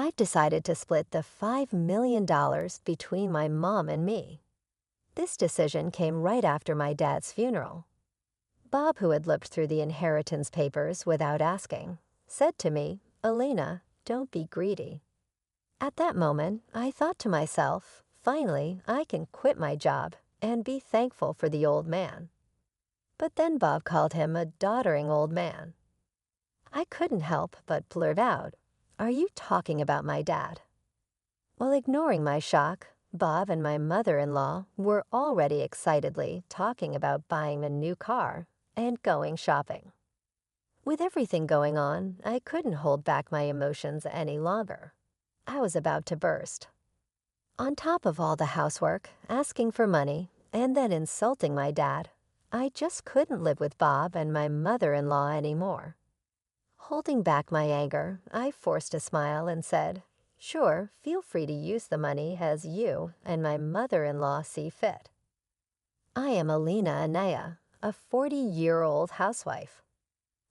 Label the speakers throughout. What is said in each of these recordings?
Speaker 1: I've decided to split the $5 million between my mom and me. This decision came right after my dad's funeral. Bob, who had looked through the inheritance papers without asking, said to me, "Elena, don't be greedy." At that moment, I thought to myself, finally, I can quit my job and be thankful for the old man. But then Bob called him a doddering old man. I couldn't help but blurt out, "Are you talking about my dad?" While ignoring my shock, Bob and my mother-in-law were already excitedly talking about buying a new car and going shopping. With everything going on, I couldn't hold back my emotions any longer. I was about to burst. On top of all the housework, asking for money, and then insulting my dad, I just couldn't live with Bob and my mother-in-law anymore. Holding back my anger, I forced a smile and said, "Sure, feel free to use the money as you and my mother-in-law see fit." I am Alina Anaya, a 40-year-old housewife.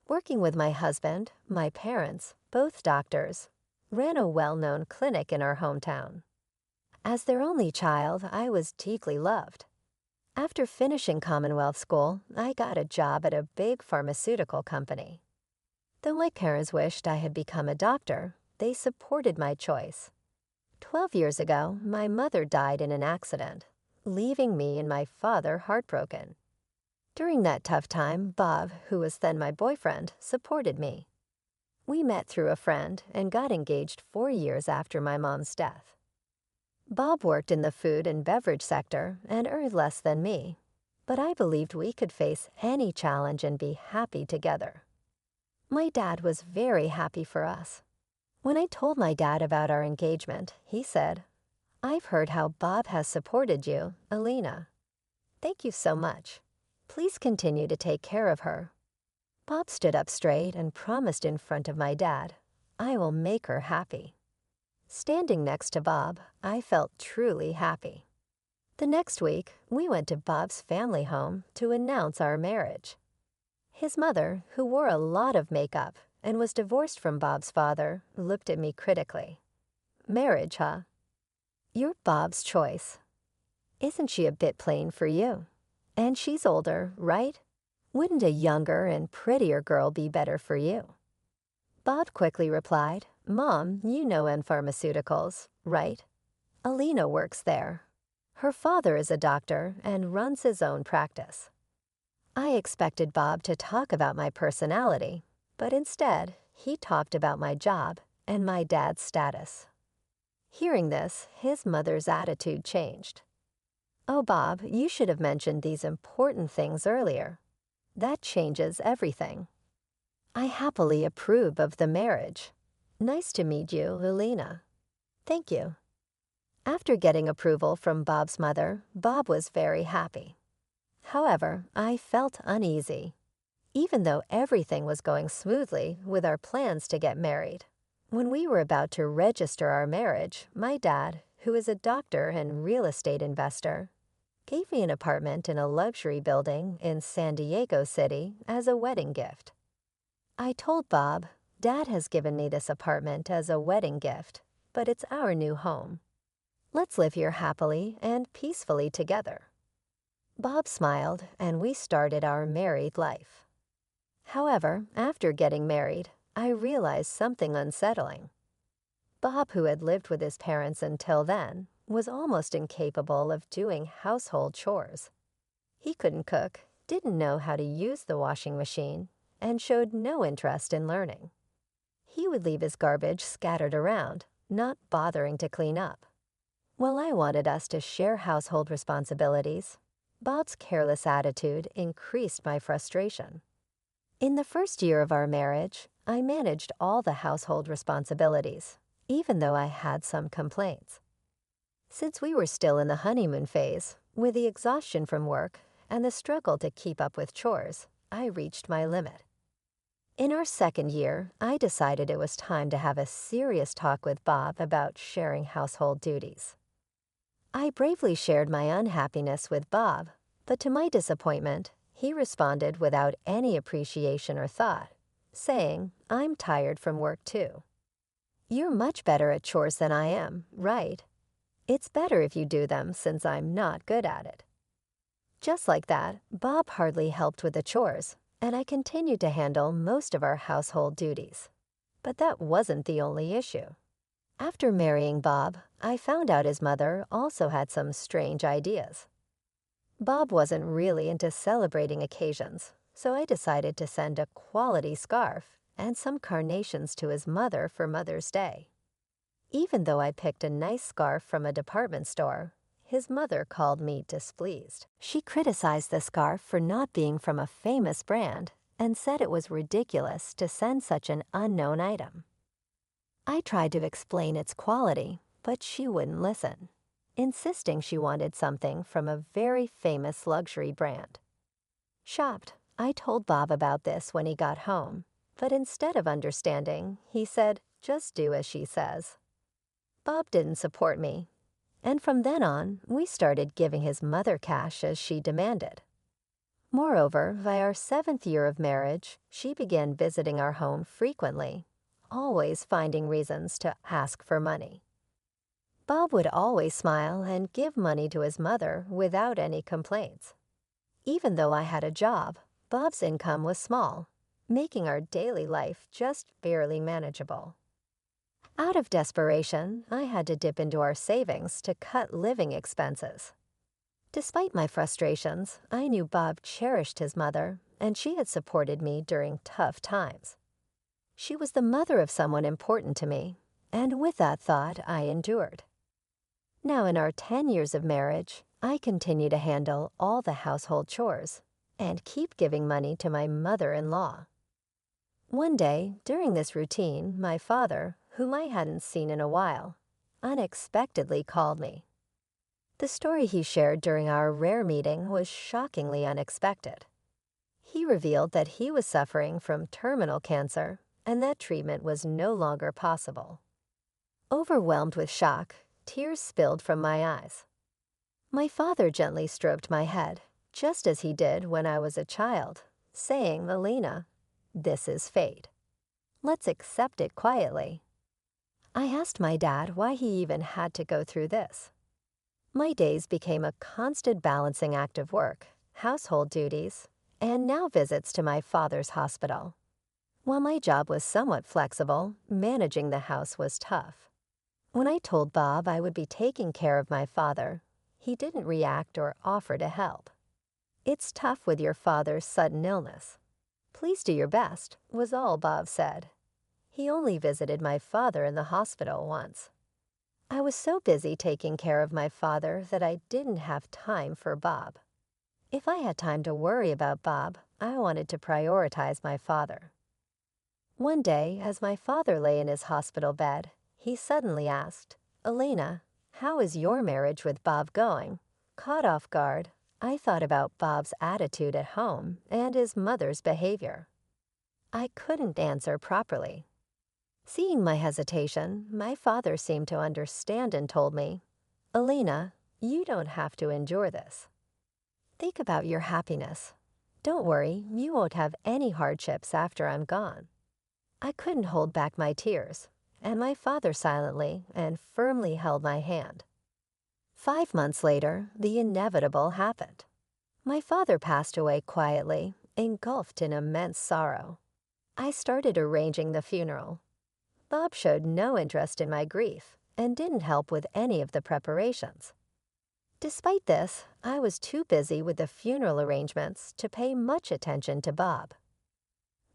Speaker 1: Working with my husband, my parents, both doctors, ran a well-known clinic in our hometown. As their only child, I was deeply loved. After finishing Commonwealth School, I got a job at a big pharmaceutical company. Though my parents wished I had become a doctor, they supported my choice. 12 years ago, my mother died in an accident, leaving me and my father heartbroken. During that tough time, Bob, who was then my boyfriend, supported me. We met through a friend and got engaged 4 years after my mom's death. Bob worked in the food and beverage sector and earned less than me, but I believed we could face any challenge and be happy together. My dad was very happy for us. When I told my dad about our engagement, he said, "I've heard how Bob has supported you, Alina. Thank you so much. Please continue to take care of her." Bob stood up straight and promised in front of my dad, "I will make her happy." Standing next to Bob, I felt truly happy. The next week, we went to Bob's family home to announce our marriage. His mother, who wore a lot of makeup and was divorced from Bob's father, looked at me critically. "Marriage, huh? You're Bob's choice. Isn't she a bit plain for you? And she's older, right? Wouldn't a younger and prettier girl be better for you?" Bob quickly replied, "Mom, you know in pharmaceuticals, right? Alina works there. Her father is a doctor and runs his own practice." I expected Bob to talk about my personality, but instead, he talked about my job and my dad's status. Hearing this, his mother's attitude changed. "Oh, Bob, you should have mentioned these important things earlier. That changes everything. I happily approve of the marriage. Nice to meet you, Alina." "Thank you." After getting approval from Bob's mother, Bob was very happy. However, I felt uneasy. Even though everything was going smoothly with our plans to get married, when we were about to register our marriage, my dad, who is a doctor and real estate investor, gave me an apartment in a luxury building in San Diego City as a wedding gift. I told Bob, "Dad has given me this apartment as a wedding gift, but it's our new home. Let's live here happily and peacefully together." Bob smiled, and we started our married life. However, after getting married, I realized something unsettling. Bob, who had lived with his parents until then, was almost incapable of doing household chores. He couldn't cook, didn't know how to use the washing machine, and showed no interest in learning. He would leave his garbage scattered around, not bothering to clean up. While I wanted us to share household responsibilities, Bob's careless attitude increased my frustration. In the first year of our marriage, I managed all the household responsibilities, even though I had some complaints. Since we were still in the honeymoon phase, with the exhaustion from work and the struggle to keep up with chores, I reached my limit. In our second year, I decided it was time to have a serious talk with Bob about sharing household duties. I bravely shared my unhappiness with Bob, but to my disappointment, he responded without any appreciation or thought, saying, "I'm tired from work too." "You're much better at chores than I am, right? It's better if you do them since I'm not good at it." Just like that, Bob hardly helped with the chores, and I continued to handle most of our household duties. But that wasn't the only issue. After marrying Bob, I found out his mother also had some strange ideas. Bob wasn't really into celebrating occasions, so I decided to send a quality scarf and some carnations to his mother for Mother's Day. Even though I picked a nice scarf from a department store, his mother called me displeased. She criticized the scarf for not being from a famous brand and said it was ridiculous to send such an unknown item. I tried to explain its quality, but she wouldn't listen, insisting she wanted something from a very famous luxury brand. Shocked, I told Bob about this when he got home, but instead of understanding, he said, "Just do as she says." Bob didn't support me, and from then on, we started giving his mother cash as she demanded. Moreover, by our 7th year of marriage, she began visiting our home frequently, always finding reasons to ask for money. Bob would always smile and give money to his mother without any complaints. Even though I had a job, Bob's income was small, making our daily life just barely manageable. Out of desperation, I had to dip into our savings to cut living expenses. Despite my frustrations, I knew Bob cherished his mother, and she had supported me during tough times. She was the mother of someone important to me, and with that thought, I endured. Now, in our 10 years of marriage, I continue to handle all the household chores and keep giving money to my mother-in-law. One day, during this routine, my father, whom I hadn't seen in a while, unexpectedly called me. The story he shared during our rare meeting was shockingly unexpected. He revealed that he was suffering from terminal cancer and that treatment was no longer possible. Overwhelmed with shock, tears spilled from my eyes. My father gently stroked my head, just as he did when I was a child, saying, "Elena, this is fate. Let's accept it quietly." I asked my dad why he even had to go through this. My days became a constant balancing act of work, household duties, and now visits to my father's hospital. While my job was somewhat flexible, managing the house was tough. When I told Bob I would be taking care of my father, he didn't react or offer to help. "It's tough with your father's sudden illness. Please do your best," was all Bob said. He only visited my father in the hospital once. I was so busy taking care of my father that I didn't have time for Bob. If I had time to worry about Bob, I wanted to prioritize my father. One day, as my father lay in his hospital bed, he suddenly asked, "Elena, how is your marriage with Bob going?" Caught off guard, I thought about Bob's attitude at home and his mother's behavior. I couldn't answer properly. Seeing my hesitation, my father seemed to understand and told me, "Elena, you don't have to endure this. Think about your happiness. Don't worry, you won't have any hardships after I'm gone." I couldn't hold back my tears, and my father silently and firmly held my hand. 5 months later, the inevitable happened. My father passed away quietly, engulfed in immense sorrow. I started arranging the funeral. Bob showed no interest in my grief and didn't help with any of the preparations. Despite this, I was too busy with the funeral arrangements to pay much attention to Bob.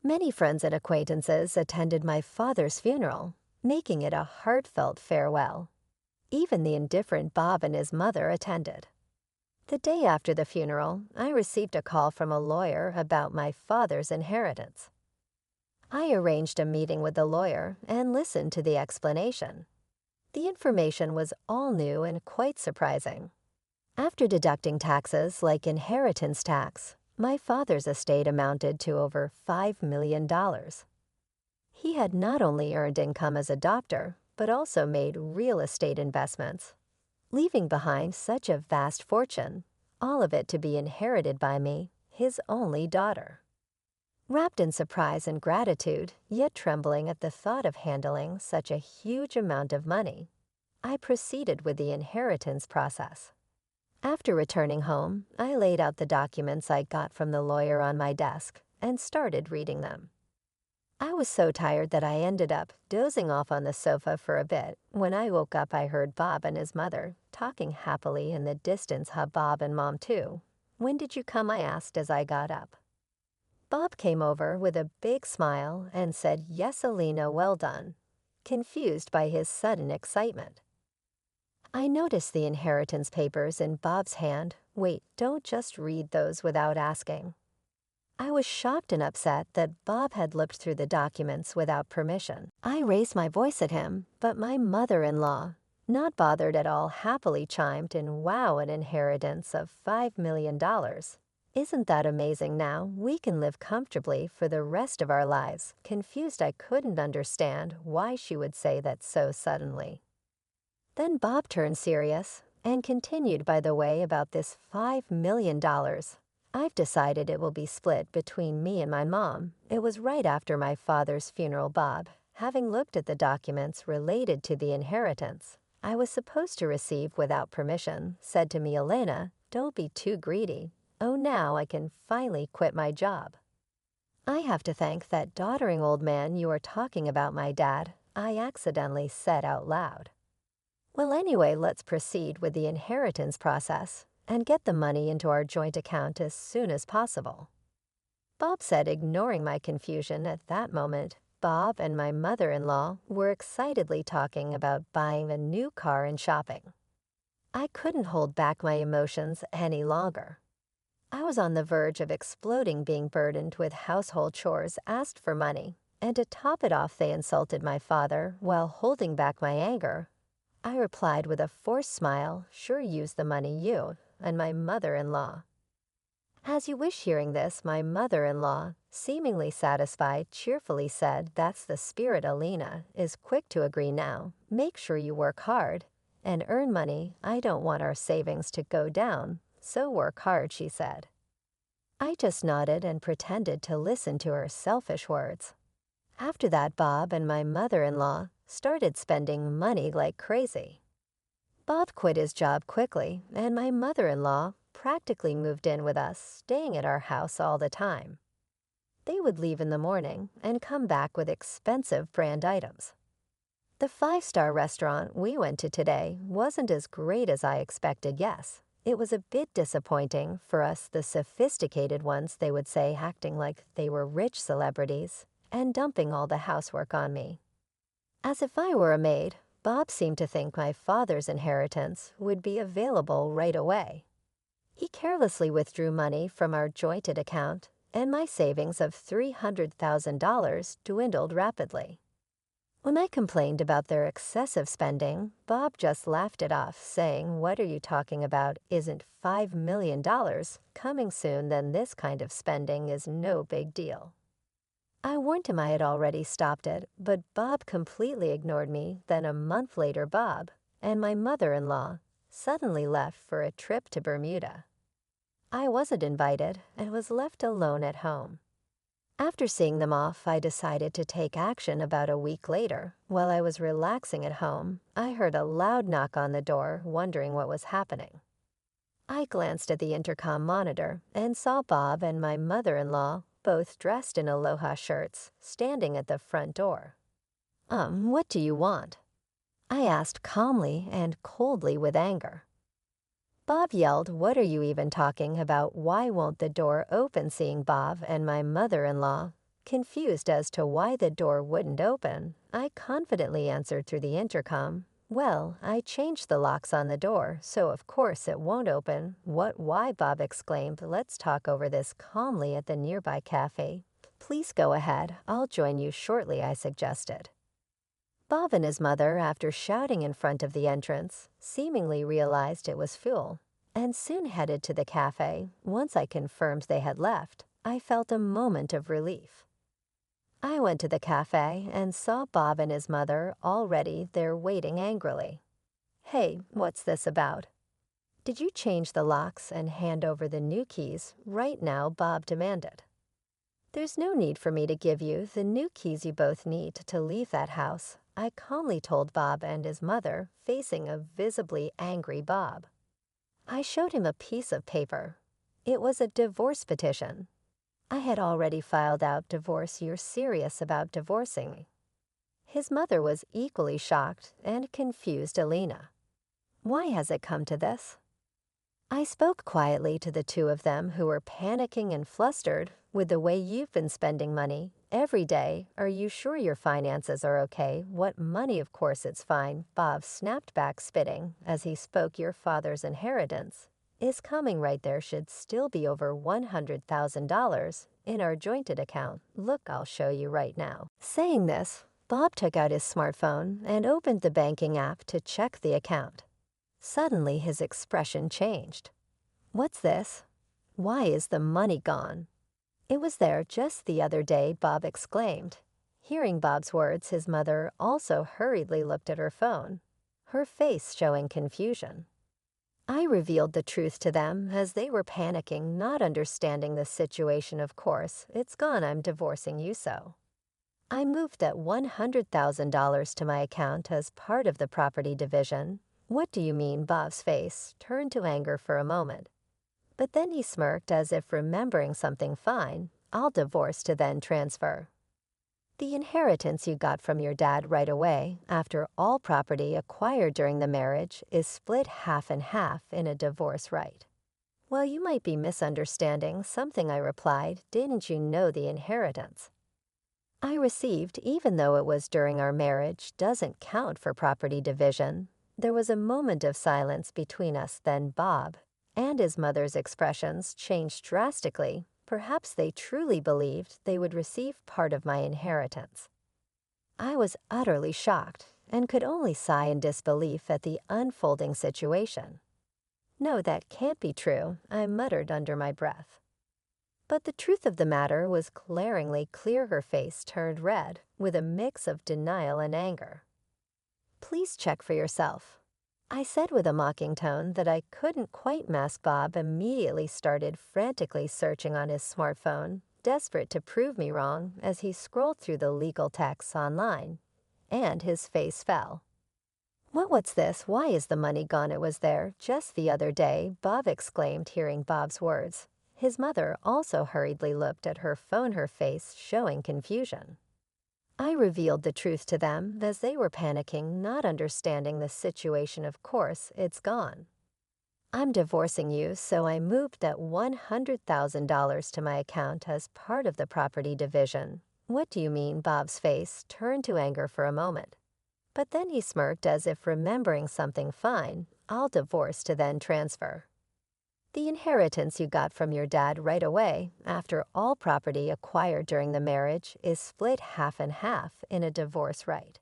Speaker 1: Many friends and acquaintances attended my father's funeral, making it a heartfelt farewell. Even the indifferent Bob and his mother attended. The day after the funeral, I received a call from a lawyer about my father's inheritance. I arranged a meeting with the lawyer and listened to the explanation. The information was all new and quite surprising. After deducting taxes like inheritance tax, my father's estate amounted to over $5 million. He had not only earned income as a doctor, but also made real estate investments, leaving behind such a vast fortune, all of it to be inherited by me, his only daughter. Wrapped in surprise and gratitude, yet trembling at the thought of handling such a huge amount of money, I proceeded with the inheritance process. After returning home, I laid out the documents I got from the lawyer on my desk and started reading them. I was so tired that I ended up dozing off on the sofa for a bit. When I woke up, I heard Bob and his mother talking happily in the distance. Bob and Mom too. "When did you come?" I asked as I got up. Bob came over with a big smile and said, "Yes, Alina, well done," confused by his sudden excitement. I noticed the inheritance papers in Bob's hand. "Wait, don't just read those without asking." I was shocked and upset that Bob had looked through the documents without permission. I raised my voice at him, but my mother-in-law, not bothered at all, happily chimed in, "Wow, an inheritance of $5 million. Isn't that amazing? Now we can live comfortably for the rest of our lives." Confused, I couldn't understand why she would say that so suddenly. Then Bob turned serious and continued, "By the way, about this $5 million. I've decided it will be split between me and my mom." It was right after my father's funeral. Bob, having looked at the documents related to the inheritance I was supposed to receive without permission, said to me, "Elena, don't be too greedy. Oh, now I can finally quit my job." "I have to thank that doddering old man you are talking about, my dad," I accidentally said out loud. "Well, anyway, let's proceed with the inheritance process and get the money into our joint account as soon as possible," Bob said, ignoring my confusion at that moment. Bob and my mother-in-law were excitedly talking about buying a new car and shopping. I couldn't hold back my emotions any longer. I was on the verge of exploding, being burdened with household chores, asked for money, and to top it off they insulted my father while holding back my anger. I replied with a forced smile, "Sure, use the money, you and my mother-in-law." "As you wish." Hearing this, my mother-in-law, seemingly satisfied, cheerfully said, "That's the spirit. Alina is quick to agree now. Make sure you work hard and earn money. I don't want our savings to go down, so work hard," she said. I just nodded and pretended to listen to her selfish words. After that, Bob and my mother-in-law started spending money like crazy. Bob quit his job quickly, and my mother-in-law practically moved in with us, staying at our house all the time. They would leave in the morning and come back with expensive brand items. The five-star restaurant we went to today wasn't as great as I expected. Yes, it was a bit disappointing for us, the sophisticated ones, they would say, acting like they were rich celebrities and dumping all the housework on me. As if I were a maid, Bob seemed to think my father's inheritance would be available right away. He carelessly withdrew money from our jointed account, and my savings of $300,000 dwindled rapidly. When I complained about their excessive spending, Bob just laughed it off, saying, "What are you talking about? Isn't $5 million coming soon? Then this kind of spending is no big deal." I warned him I had already stopped it, but Bob completely ignored me. Then a month later, Bob and my mother-in-law suddenly left for a trip to Bermuda. I wasn't invited and was left alone at home. After seeing them off, I decided to take action. About a week later, while I was relaxing at home, I heard a loud knock on the door, wondering what was happening. I glanced at the intercom monitor and saw Bob and my mother-in-law, both dressed in aloha shirts, standing at the front door. What do you want?" I asked calmly and coldly with anger. Bob yelled, "What are you even talking about? Why won't the door open?" Seeing Bob and my mother-in-law confused as to why the door wouldn't open, I confidently answered through the intercom, "Well, I changed the locks on the door, so of course it won't open." "What? Why?" Bob exclaimed. "Let's talk over this calmly at the nearby cafe." "Please go ahead. I'll join you shortly," I suggested. Bob and his mother, after shouting in front of the entrance, seemingly realized it was full, and soon headed to the cafe. Once I confirmed they had left, I felt a moment of relief. I went to the cafe and saw Bob and his mother already there waiting angrily. "Hey, what's this about? Did you change the locks and hand over the new keys right now?" Bob demanded. There's no need for me to give you the new keys you both need to leave that house, I calmly told Bob and his mother, facing a visibly angry Bob. I showed him a piece of paper. It was a divorce petition. I had already filed out divorce. You're serious about divorcing me? His mother was equally shocked and confused. Alina, why has it come to this? I spoke quietly to the two of them, who were panicking and flustered with the way you've been spending money every day. Are you sure your finances are okay? What money? Of course it's fine, Bob snapped back, spitting as he spoke. Your father's inheritance is coming right there. Should still be over $100,000 in our jointed account. Look, I'll show you right now. Saying this, Bob took out his smartphone and opened the banking app to check the account. Suddenly, his expression changed. What's this? Why is the money gone? It was there just the other day, Bob exclaimed. Hearing Bob's words, his mother also hurriedly looked at her phone, her face showing confusion. I revealed the truth to them as they were panicking, not understanding the situation. Of course, it's gone. I'm divorcing you, so. I moved that $100,000 to my account as part of the property division. What do you mean? Bob's face turned to anger for a moment. But then he smirked as if remembering something. Fine, I'll divorce to then transfer. The inheritance you got from your dad right away, after all property acquired during the marriage, is split half and half in a divorce right. Well, you might be misunderstanding something, I replied. Didn't you know the inheritance I received, even though it was during our marriage, doesn't count for property division? There was a moment of silence between us. Then Bob and his mother's expressions changed drastically. Perhaps they truly believed they would receive part of my inheritance. I was utterly shocked and could only sigh in disbelief at the unfolding situation. No, that can't be true, I muttered under my breath. But the truth of the matter was glaringly clear. Her face turned red with a mix of denial and anger. Please check for yourself, I said with a mocking tone that I couldn't quite mask. Bob immediately started frantically searching on his smartphone, desperate to prove me wrong as he scrolled through the legal texts online, and his face fell. What's this? Why is the money gone? It was there just the other day, Bob exclaimed, hearing Bob's words. His mother also hurriedly looked at her phone, her face showing confusion. I revealed the truth to them as they were panicking, not understanding the situation. Of course, it's gone. I'm divorcing you, so I moved that $100,000 to my account as part of the property division. What do you mean? Bob's face turned to anger for a moment. But then he smirked as if remembering something. Fine, I'll divorce to then transfer. The inheritance you got from your dad right away, after all property acquired during the marriage, is split half and half in a divorce right.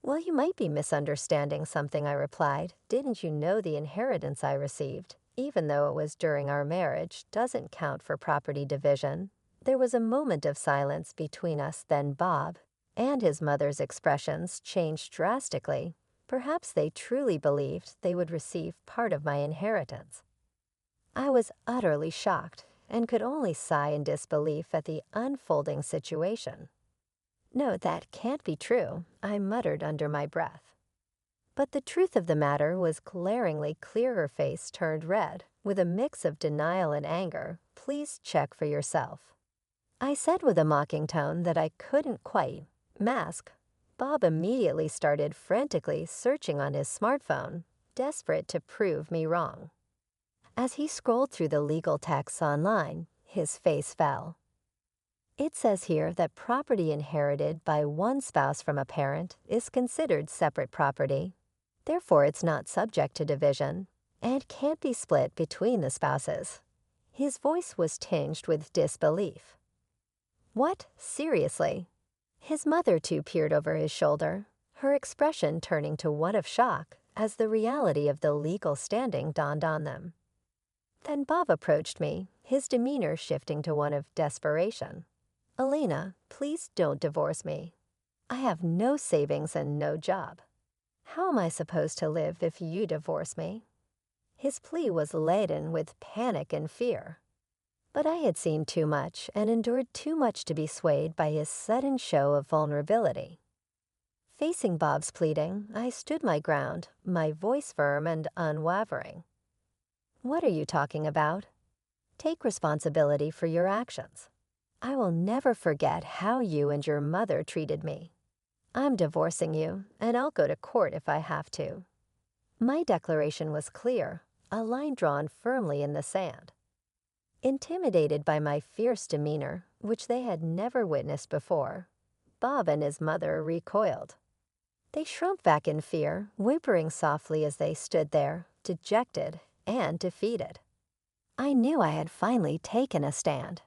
Speaker 1: Well, you might be misunderstanding something, I replied. Didn't you know the inheritance I received, even though it was during our marriage, doesn't count for property division? There was a moment of silence between us. Then Bob and his mother's expressions changed drastically. Perhaps they truly believed they would receive part of my inheritance. I was utterly shocked and could only sigh in disbelief at the unfolding situation. No, that can't be true, I muttered under my breath. But the truth of the matter was glaringly clear. Her face turned red with a mix of denial and anger. Please check for yourself, I said with a mocking tone that I couldn't quite mask. Bob immediately started frantically searching on his smartphone, desperate to prove me wrong. As he scrolled through the legal texts online, his face fell. It says here that property inherited by one spouse from a parent is considered separate property. Therefore, it's not subject to division and can't be split between the spouses. His voice was tinged with disbelief. What? Seriously? His mother too peered over his shoulder, her expression turning to one of shock as the reality of the legal standing dawned on them. Then Bob approached me, his demeanor shifting to one of desperation. Alina, please don't divorce me. I have no savings and no job. How am I supposed to live if you divorce me? His plea was laden with panic and fear. But I had seen too much and endured too much to be swayed by his sudden show of vulnerability. Facing Bob's pleading, I stood my ground, my voice firm and unwavering. "What are you talking about? Take responsibility for your actions. I will never forget how you and your mother treated me. I'm divorcing you, and I'll go to court if I have to." My declaration was clear, a line drawn firmly in the sand. Intimidated by my fierce demeanor, which they had never witnessed before, Bob and his mother recoiled. They shrunk back in fear, whimpering softly as they stood there, dejected and defeated. I knew I had finally taken a stand.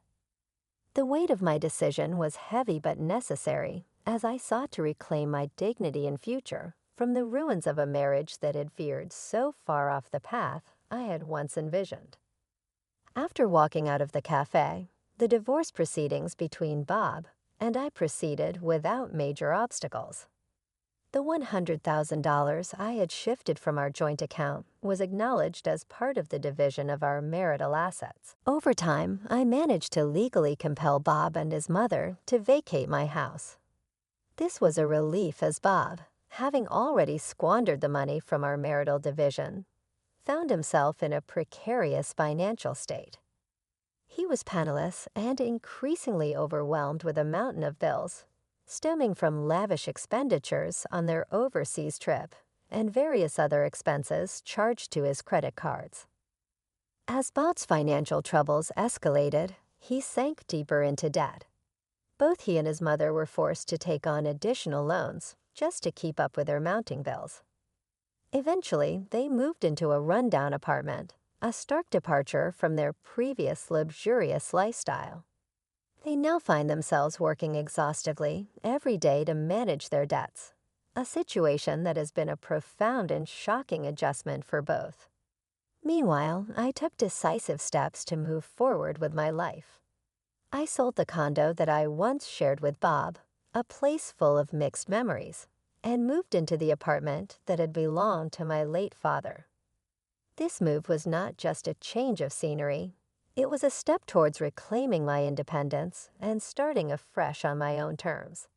Speaker 1: The weight of my decision was heavy but necessary, as I sought to reclaim my dignity and future from the ruins of a marriage that had veered so far off the path I had once envisioned. After walking out of the cafe, the divorce proceedings between Bob and I proceeded without major obstacles. The $100,000 I had shifted from our joint account was acknowledged as part of the division of our marital assets. Over time, I managed to legally compel Bob and his mother to vacate my house. This was a relief, as Bob, having already squandered the money from our marital division, found himself in a precarious financial state. He was penniless and increasingly overwhelmed with a mountain of bills, stemming from lavish expenditures on their overseas trip and various other expenses charged to his credit cards. As Bob's financial troubles escalated, he sank deeper into debt. Both he and his mother were forced to take on additional loans just to keep up with their mounting bills. Eventually, they moved into a rundown apartment, a stark departure from their previous luxurious lifestyle. They now find themselves working exhaustively every day to manage their debts, a situation that has been a profound and shocking adjustment for both. Meanwhile, I took decisive steps to move forward with my life. I sold the condo that I once shared with Bob, a place full of mixed memories, and moved into the apartment that had belonged to my late father. This move was not just a change of scenery. It was a step towards reclaiming my independence and starting afresh on my own terms.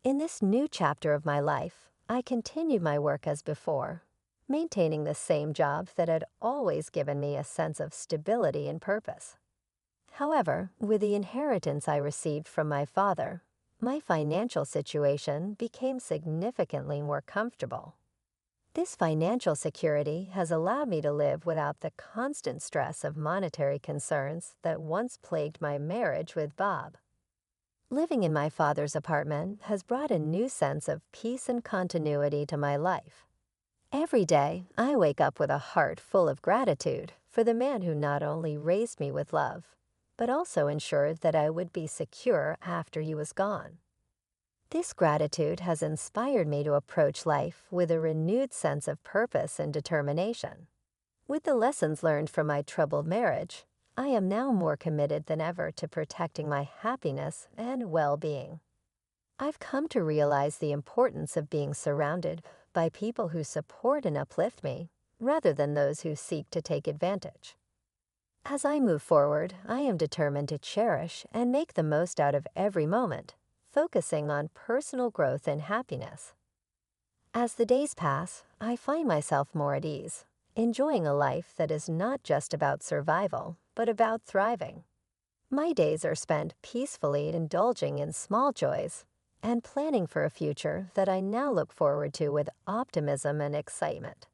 Speaker 1: In this new chapter of my life, I continued my work as before, maintaining the same job that had always given me a sense of stability and purpose. However, with the inheritance I received from my father, my financial situation became significantly more comfortable. This financial security has allowed me to live without the constant stress of monetary concerns that once plagued my marriage with Bob. Living in my father's apartment has brought a new sense of peace and continuity to my life. Every day, I wake up with a heart full of gratitude for the man who not only raised me with love, but also ensured that I would be secure after he was gone. This gratitude has inspired me to approach life with a renewed sense of purpose and determination. With the lessons learned from my troubled marriage, I am now more committed than ever to protecting my happiness and well-being. I've come to realize the importance of being surrounded by people who support and uplift me, rather than those who seek to take advantage. As I move forward, I am determined to cherish and make the most out of every moment, focusing on personal growth and happiness. As the days pass, I find myself more at ease, enjoying a life that is not just about survival, but about thriving. My days are spent peacefully indulging in small joys and planning for a future that I now look forward to with optimism and excitement.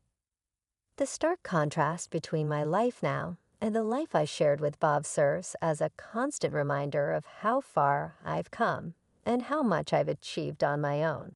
Speaker 1: The stark contrast between my life now and the life I shared with Bob serves as a constant reminder of how far I've come and how much I've achieved on my own.